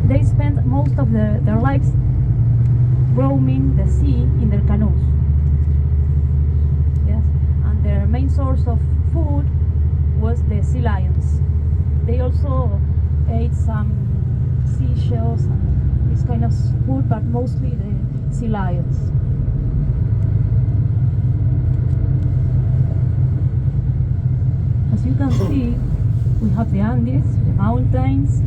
they spent most of their lives roaming the sea in their canoes. Yes, and their main source of food was the sea lions. They also ate some seashells and this kind of food, but mostly the sea lions. As you can see, we have the Andes, the mountains,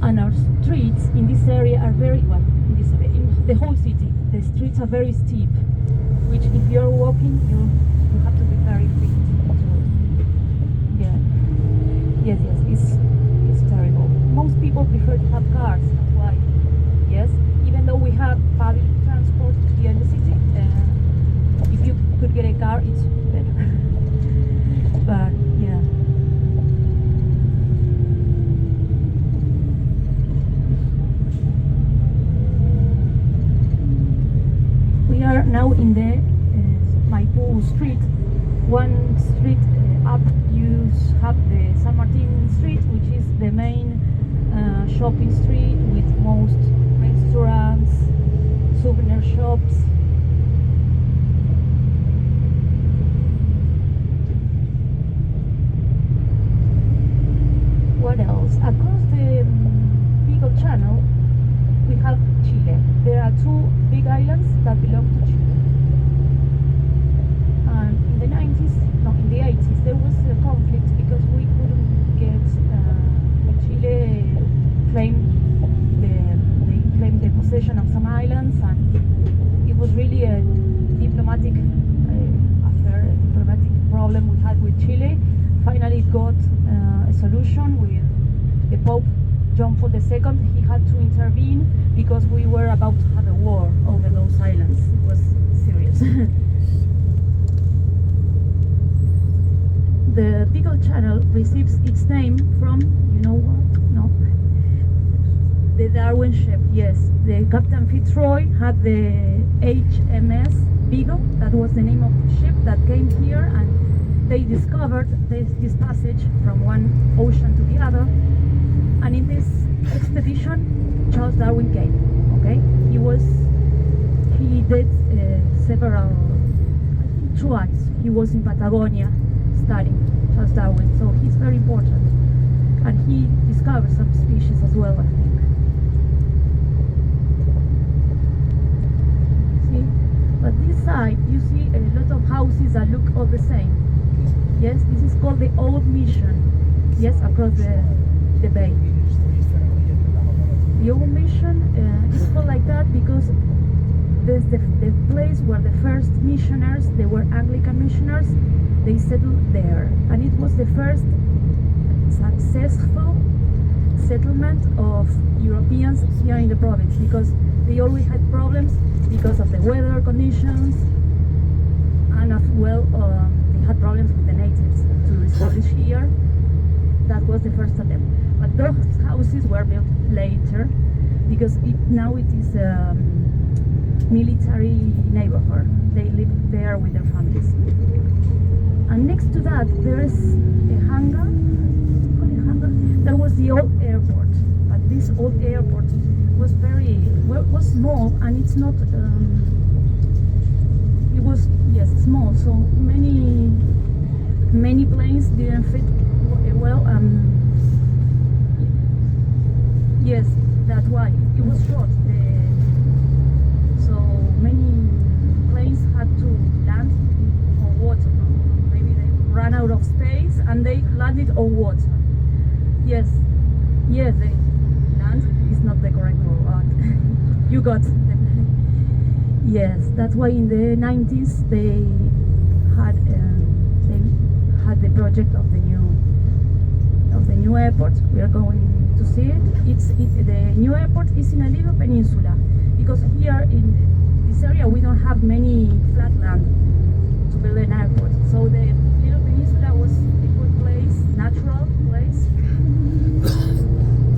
and our streets in this area are very, well, in this area, in the whole city, the streets are very steep, which if you're walking, you have to be very fit. Yes, it's terrible. Most people prefer to have cars, that's why. Yes, even though we have public transport here in the city, if you could get a car, it's better. But yeah. We are now in the Maipú street. One street up, you have the San Martin Street, which is the main shopping street with most restaurants, souvenir shops. What else? Across the Beagle Channel, we have Chile. There are two big islands that belong to Chile. And in the 90s, no, in the 80s, there was a conflict because we couldn't get Chile claimed the possession of some islands, and it was really a diplomatic affair, a diplomatic problem we had with Chile. Finally, it got a solution with the Pope John Paul II. He had to intervene because we were about to have a war over those islands. It was serious. The Beagle Channel receives its name from, you know what? No. The Darwin ship, yes. The Captain Fitzroy had the HMS Beagle. That was the name of the ship that came here, and they discovered this passage from one ocean to the other. And in this expedition, Charles Darwin came. Okay, he did several, I think twice. He was in Patagonia studying, Charles Darwin. So he's very important, and he discovered some species as well, I think. See, but this side you see a lot of houses that look all the same. Yes, this is called the Old Mission. Yes, across the bay. The Old Mission is called like that because there's the place where the first missionaries, they were Anglican missionaries, they settled there. And it was the first successful settlement of Europeans here in the province, because they always had problems because of the weather conditions, and as well they had problems with the natives to establish here. That was the first attempt. But those houses were built later because now it is a military neighborhood. They live there with their families. And next to that there is a hangar. There was the old airport. But this old airport was was small, and it's not it was, yes, small, so many planes didn't fit well. Yes, that's why it was short. So many planes had to land on water. Maybe they ran out of space and they landed on water. Yes, they land is not the correct word. You got them. Yes, that's why in the 90s they had the project of the new airport. We are going to see it. The new airport is in a little peninsula, because here in this area we don't have many flat land to build an airport. So the little peninsula was a good place, natural place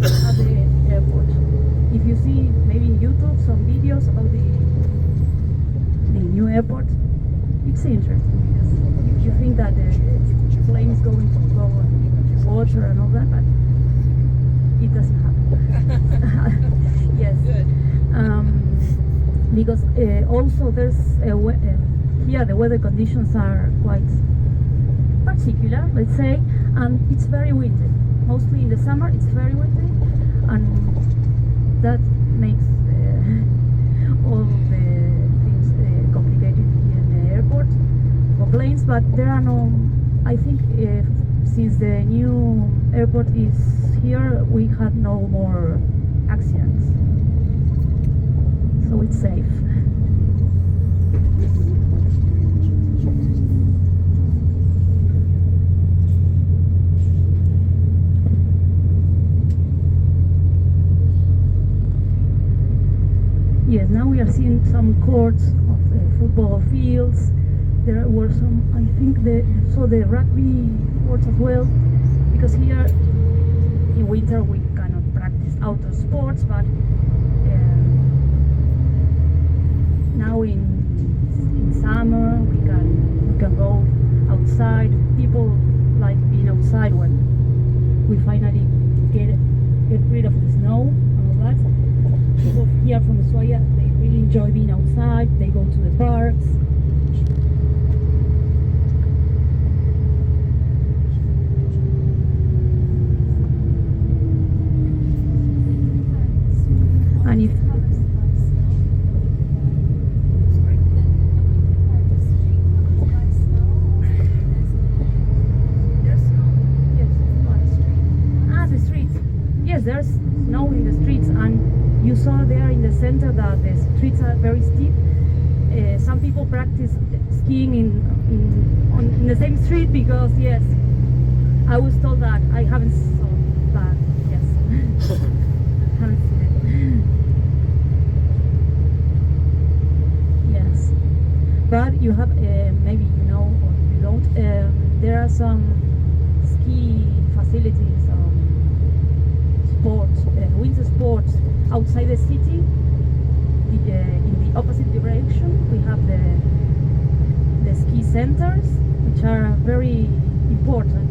to have the airport. If you see maybe in YouTube some videos about the new airport, it's interesting, because you think that the plane is going to go on water and all that, but it doesn't happen. because also there's here the weather conditions are quite particular, let's say, and it's very windy. Mostly in the summer it's very windy, and that makes all the things complicated here in the airport for planes. But there are no, I think since the new airport is here, we had no more accidents, so it's safe. Yes, now we are seeing some courts of football fields. There were some, I think, the rugby courts as well, because here in winter we cannot practice outdoor sports, but now in summer we can go outside. People like being outside when we finally get rid of the snow and all that. People here from Ushuaia, they really enjoy being outside. They go to the parks. And if the streets, yes, there's snow in the streets, and you saw there in the center that the streets are very steep. Some people practice skiing in the same street because, yes, I was told that. I haven't saw that, yes. Haven't seen it. Yes. But you have, maybe you know or you don't, there are some ski facilities, sports, winter sports outside the city. In the opposite direction we have the ski centers, which are very important.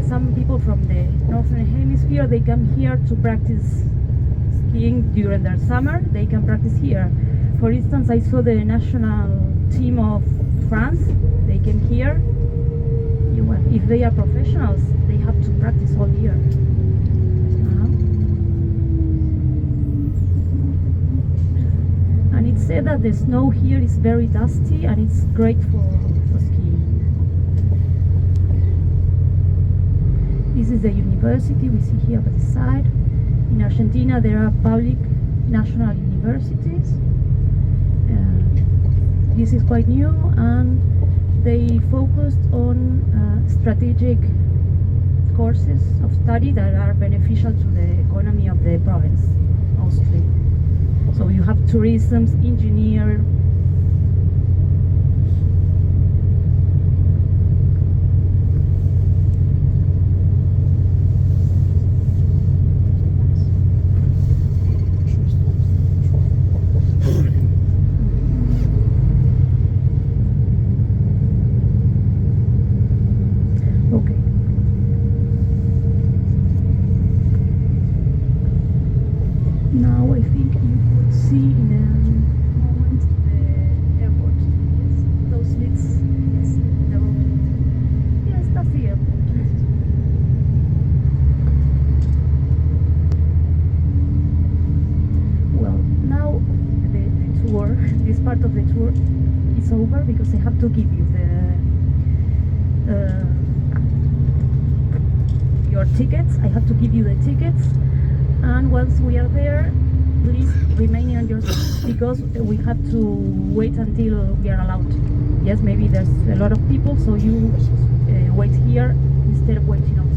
Some people from the northern hemisphere, they come here to practice skiing during their summer. They can practice here. For instance, I saw the national team of France. They came here. If they are professionals, they have to practice all year. And it's said that the snow here is very dusty and it's great for skiing. This is the university we see here by the side. In Argentina there are public national universities. This is quite new, and they focused on strategic courses of study that are beneficial to the economy of the province, mostly. So you have tourism, engineer. Okay. Now I think you could see in a moment the airport. Yes, those lights. Yes, the road. Yes, that's the airport. Well, now the tour, this part of the tour is over, because I have to give you your tickets. I have to give you the tickets, and once we are there, please remain on your seats, because we have to wait until we are allowed. Yes, maybe there's a lot of people, so you wait here instead of waiting on